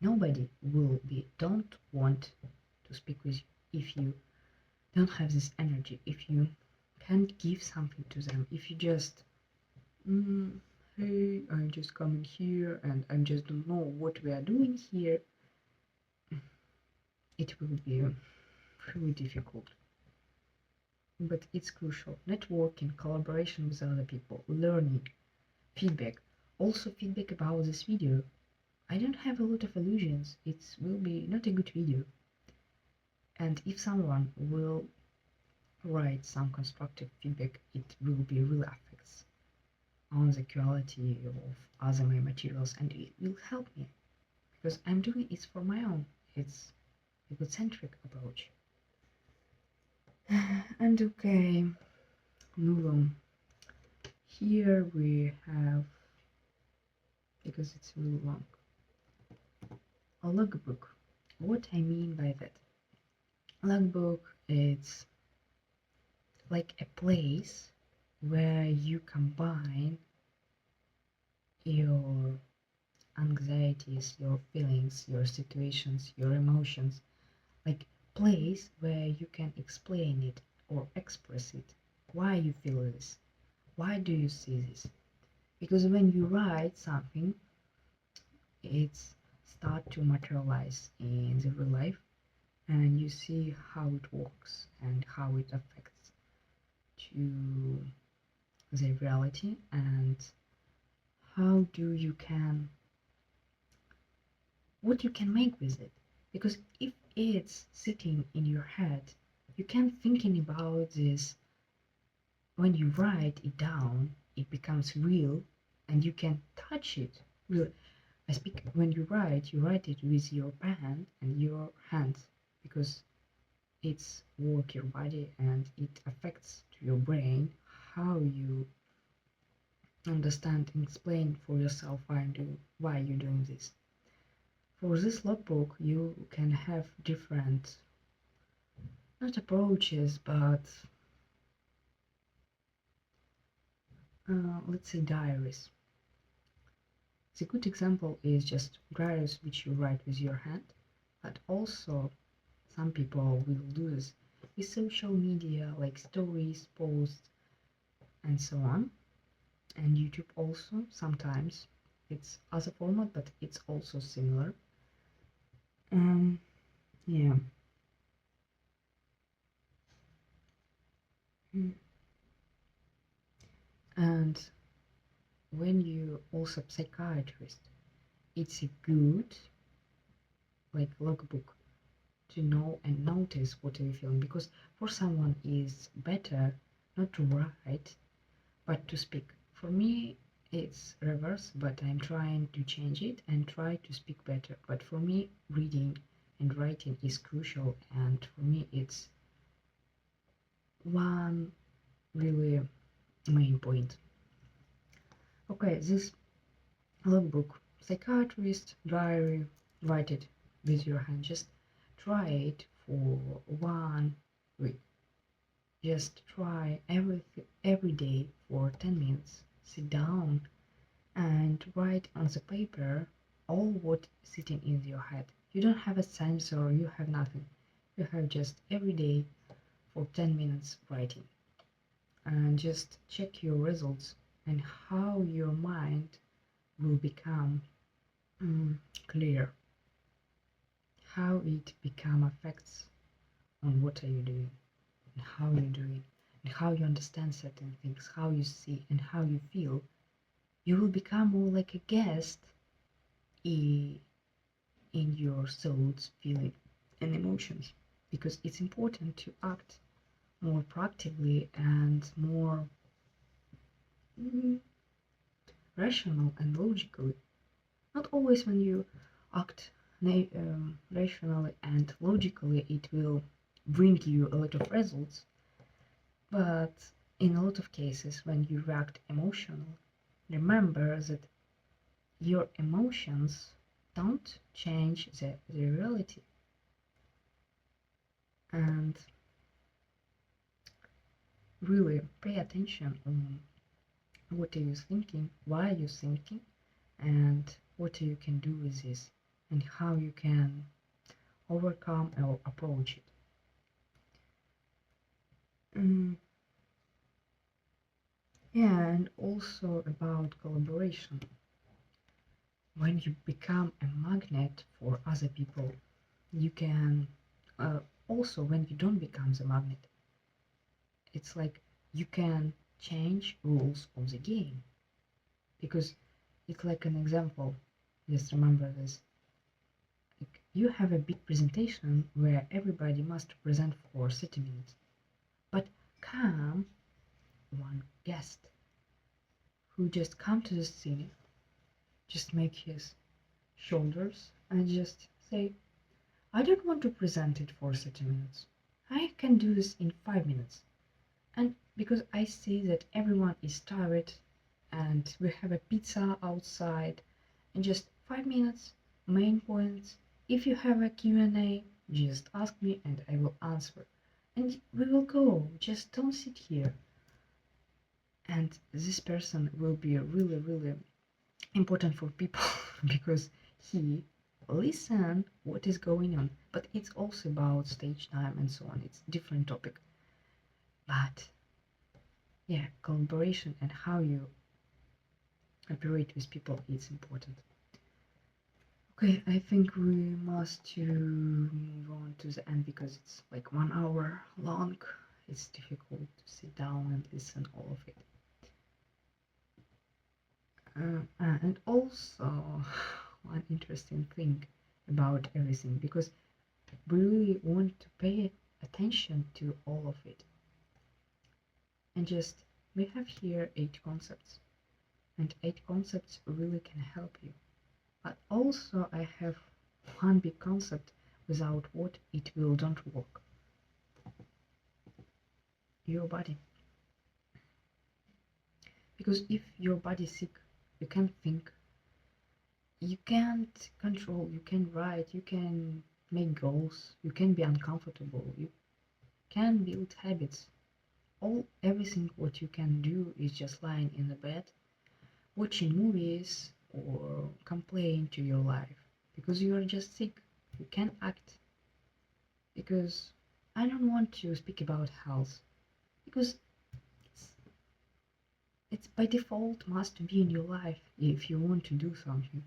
Nobody will be. Don't want to speak with you if you don't have this energy. If you can't give something to them. If you just. Hey, I'm just coming here and I just don't know what we are doing here. It will be really difficult. But it's crucial. Networking, collaboration with other people, learning, feedback. Also feedback about this video. I don't have a lot of illusions. It will be not a good video. And if someone will write some constructive feedback, it will be really affects on the quality of other my materials and it will help me. Because I'm doing it for my own. It's egocentric approach. And okay, move on. Here we have, because it's really long, a logbook. What I mean by that? Logbook is like a place where you combine your anxieties, your feelings, your situations, your emotions, like place where you can explain it or express it, why you feel this, why do you see this. Because when you write something, it's start to materialize in the real life and you see how it works and how it affects to the reality and how do you can what you can make with it. Because if it's sitting in your head, you can't thinking about this. When you write it down, it becomes real and you can touch it. Real. I speak when you write it with your pen and your hands because it's work your body and it affects to your brain how you understand and explain for yourself why you're doing this. For this logbook, you can have different, not approaches, but let's say diaries. The good example is just diaries which you write with your hand, but also some people will do this with social media like stories, posts, and so on. And YouTube also sometimes it's other format, but it's also similar. Yeah. And when you also psychiatrist, it's a good like logbook to know and notice what you're feeling, because for someone is better not to write but to speak. For me it's reverse, but I'm trying to change it and try to speak better. But for me reading and writing is crucial, and for me it's one really main point. Okay, this logbook, psychiatrist diary, write it with your hand. Just try it for 1 week. Just try every day for 10 minutes. Sit down and write on the paper all what sitting in your head. You don't have a sensor, you have nothing. You have just every day for 10 minutes writing. And just check your results and how your mind will become clear, how it become affects on what are you doing and how you're doing and how you understand certain things, how you see and how you feel. You will become more like a guest in your thoughts, feeling and emotions, because it's important to act more proactively and more rational and logically. Not always when you act rationally and logically it will bring you a lot of results, but in a lot of cases when you react emotionally, remember that your emotions don't change the reality. And really pay attention on what are you thinking, why are you thinking, and what you can do with this, and how you can overcome or approach it. Mm, yeah, and also about collaboration. When you become a magnet for other people, you can also, when you don't become the magnet, it's like you can change rules of the game, because it's like an example. Just remember this. Like, you have a big presentation where everybody must present for 30 minutes, but come one guest who just come to the scene, just make his shoulders and just say, I don't want to present it for 30 minutes. I can do this in 5 minutes. And because I see that everyone is tired and we have a pizza outside, in just 5 minutes, main points. If you have a Q&A, just ask me and I will answer. And we will go, just don't sit here. And this person will be really, really important for people because he listen what is going on. But it's also about stage time and so on. It's different topic. But yeah, collaboration and how you operate with people is important. Okay, I think we must to move on to the end because it's like 1 hour long. It's difficult to sit down and listen all of it. And also one interesting thing about everything, because we really want to pay attention to all of it. And just we have here 8 concepts, and 8 concepts really can help you. But also I have one big concept without what it will don't work. Your body. Because if your body is sick, you can't think, you can't control, you can write, you can make goals, you can be uncomfortable, you can build habits. Everything what you can do is just lying in the bed, watching movies or complain to your life because you are just sick. You can act. Because I don't want to speak about health because it's by default must be in your life if you want to do something.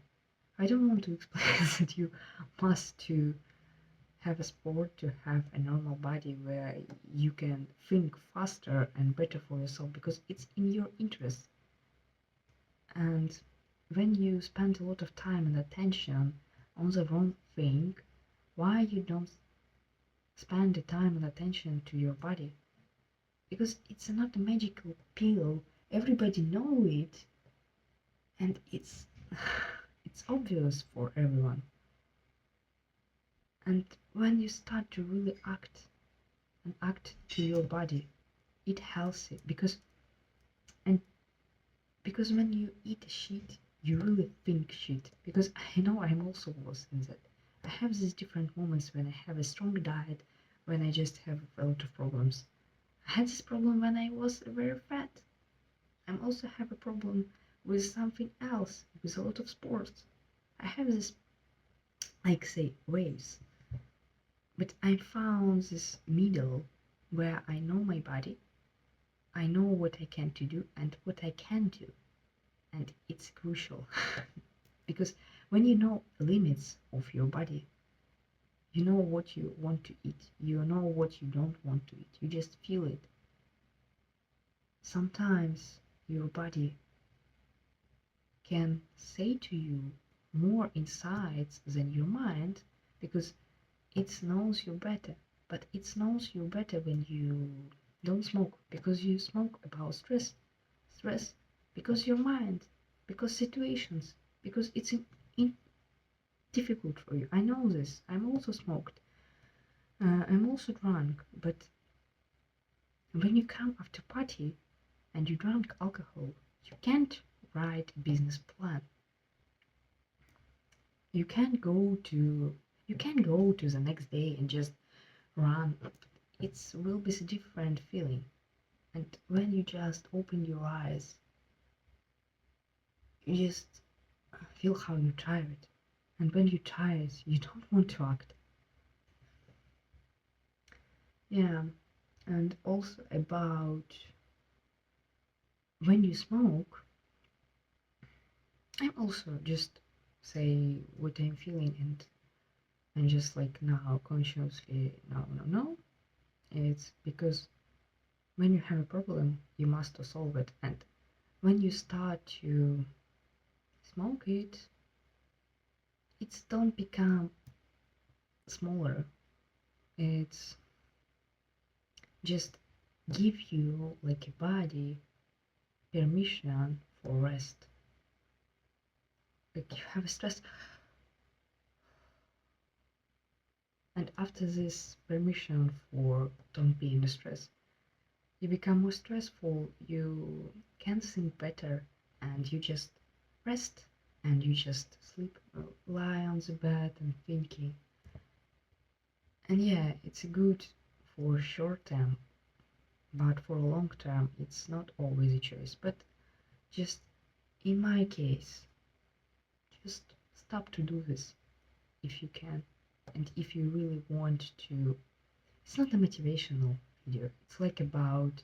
I don't want to explain that you must to have a sport to have a normal body where you can think faster and better for yourself because it's in your interest. And when you spend a lot of time and attention on the wrong thing, why you don't spend the time and attention to your body? Because it's not a magical pill, everybody know it, and it's it's obvious for everyone. And when you start to really act to your body, it healthy because when you eat shit, you really think shit. Because I know I'm also was in that. I have these different moments when I have a strong diet, when I just have a lot of problems. I had this problem when I was very fat. I also have a problem with something else, with a lot of sports. I have this, like say, waves. But I found this middle where I know my body, I know what I can to do and what I can do. And it's crucial. Because when you know the limits of your body, you know what you want to eat, you know what you don't want to eat, you just feel it. Sometimes your body can say to you more insights than your mind because it knows you better. But it knows you better when you don't smoke, because you smoke about stress because your mind, because situations, because it's difficult for you. I know this. I'm also smoked. I'm also drunk. But when you come after party and you drink alcohol, you can't write a business plan. You can't go to the next day and just run. It will be a different feeling. And when you just open your eyes, you just feel how you're tired. And when you're tired, you don't want to act. Yeah, and also about when you smoke, I'm also just say what I'm feeling and just like now consciously no. It's because when you have a problem, you must solve it, and when you start to smoke it, it's don't become smaller. It's just give you like a body permission for rest. Like you have a stress, and after this permission for don't be in stress, you become more stressful, you can think better, and you just rest, and you just sleep, lie on the bed and thinking. And yeah, it's good for short term, but for long term it's not always a choice. But just in my case, just stop to do this if you can, and if you really want to. It's not a motivational video, it's like about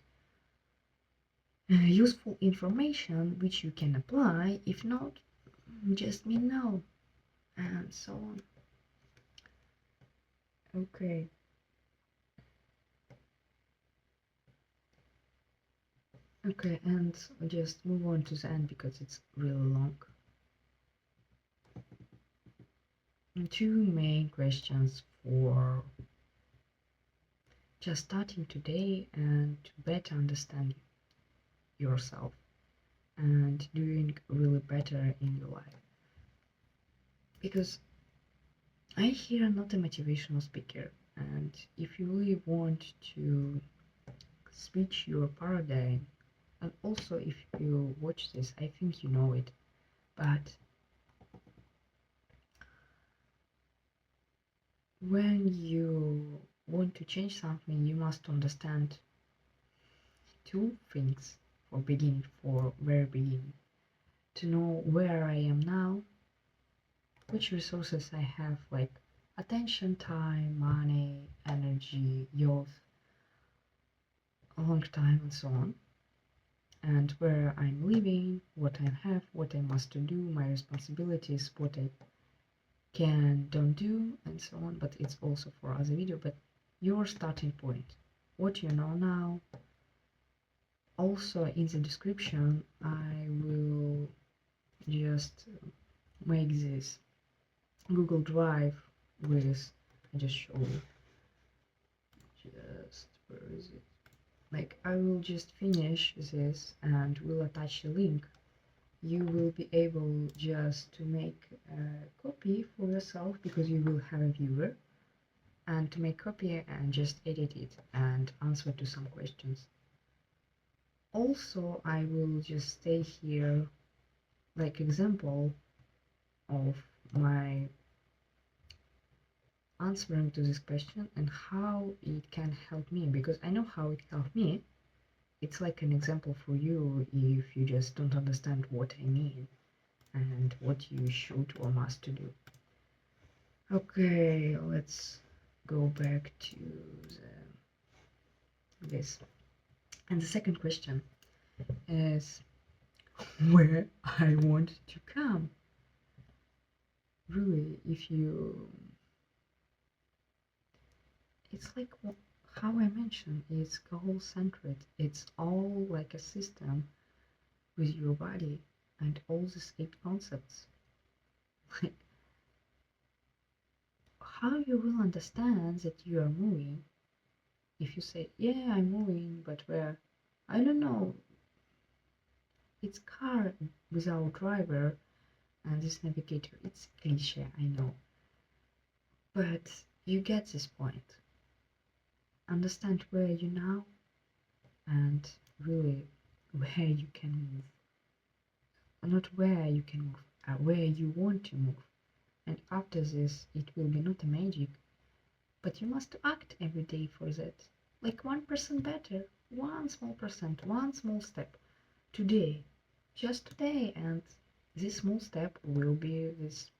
useful information which you can apply. If not, just me know, and so on. Okay. Okay, and just move on to the end because it's really long. Two main questions for just starting today and to better understand yourself and doing really better in your life. Because I here not a motivational speaker, and if you really want to switch your paradigm, and also if you watch this, I think you know it, but when you want to change something, you must understand two things for beginning, for very beginning. To know where I am now, which resources I have, like attention, time, money, energy, youth, a long time, and so on, and where I'm living, what I have, what I must do, my responsibilities, what I can don't do, and so on. But it's also for other video. But your starting point, what you know now. Also in the description I will just make this Google Drive with, I just show you, just where is it, like I will just finish this and will attach a link. You will be able just to make a copy for yourself because you will have a viewer, and to make copy and just edit it and answer to some questions. Also I will just stay here like example of my answering to this question and how it can help me, because I know how it helped me. It's like an example for you if you just don't understand what I mean and what you should or must to do. Okay, let's go back to this. And the second question is where I want to come. Really, if you, it's like how I mentioned, it's goal-centered. It's all like a system with your body and all these 8 concepts. Like, how you will understand that you are moving if you say, yeah, I'm moving, but where? I don't know. It's car without driver and this navigator. It's cliche, I know. But you get this point. Understand where you now and really where you can move. Not where you can move, where you want to move. And after this, it will be not a magic, but you must act every day for that. Like 1% better, one small percent, one small step today, just today, and this small step will be this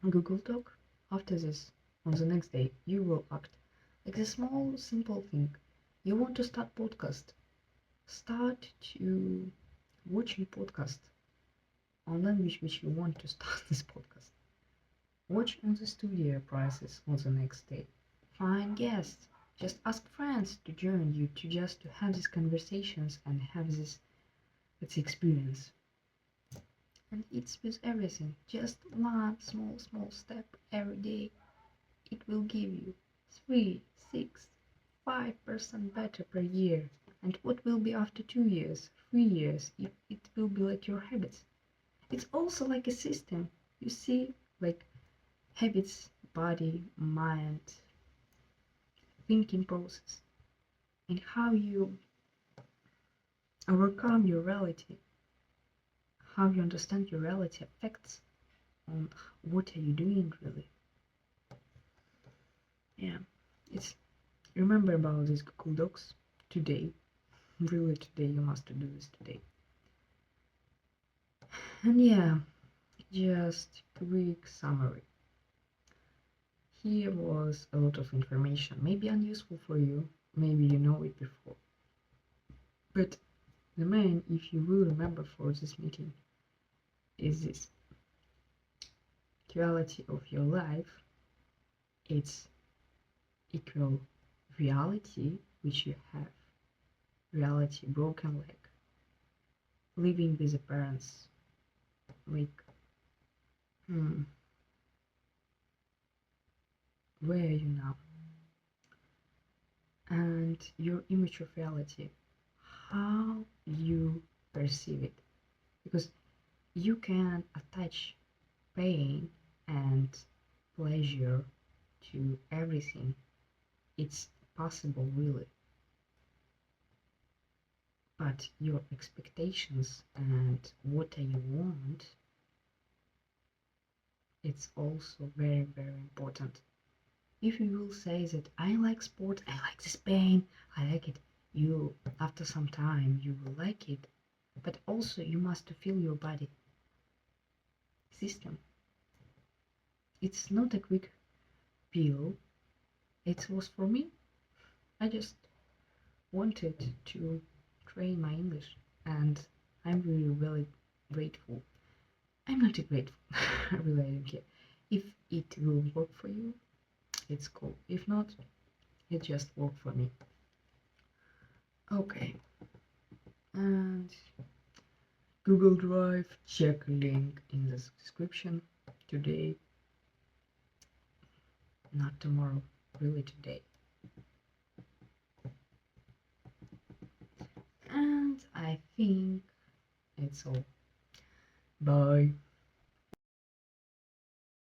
Google Doc. After this, on the next day, you will act like a small, simple thing. You want to start podcast. Start to watching podcast on language which you want to start this podcast. Watch on the studio prices on the next day. Find guests. Just ask friends to join you to just to have these conversations and have this experience. And it's with everything. Just one small step every day. It will give you 3, 6, 5% better per year. And what will be after 2 years, 3 years, if it will be like your habits. It's also like a system. You see, like habits, body, mind, thinking process, and how you overcome your reality, how you understand your reality affects on what are you doing really. Yeah, it's remember about these Google Docs today. Really today, you must do this today. And yeah, just quick summary. Here was a lot of information, maybe unuseful for you, maybe you know it before. But the main, if you will remember for this meeting, is this. Quality of your life, it's equal reality which you have. Reality, broken leg, living with the parents, like, where are you now? And your image of reality, how you perceive it. Because you can attach pain and pleasure to everything. It's possible, really. But your expectations and what you want, it's also very, very important. If you will say that I like sport, I like this pain, I like it, you, after some time, you will like it. But also you must feel your body system. It's not a quick pill. It was for me. I just wanted to train my English, and I'm really, really grateful. I'm not grateful. I really don't care. If it will work for you, it's cool. If not, it just worked for me. Okay. And Google Drive, check link in the description. Today, not tomorrow, really today. And I think it's all. Bye.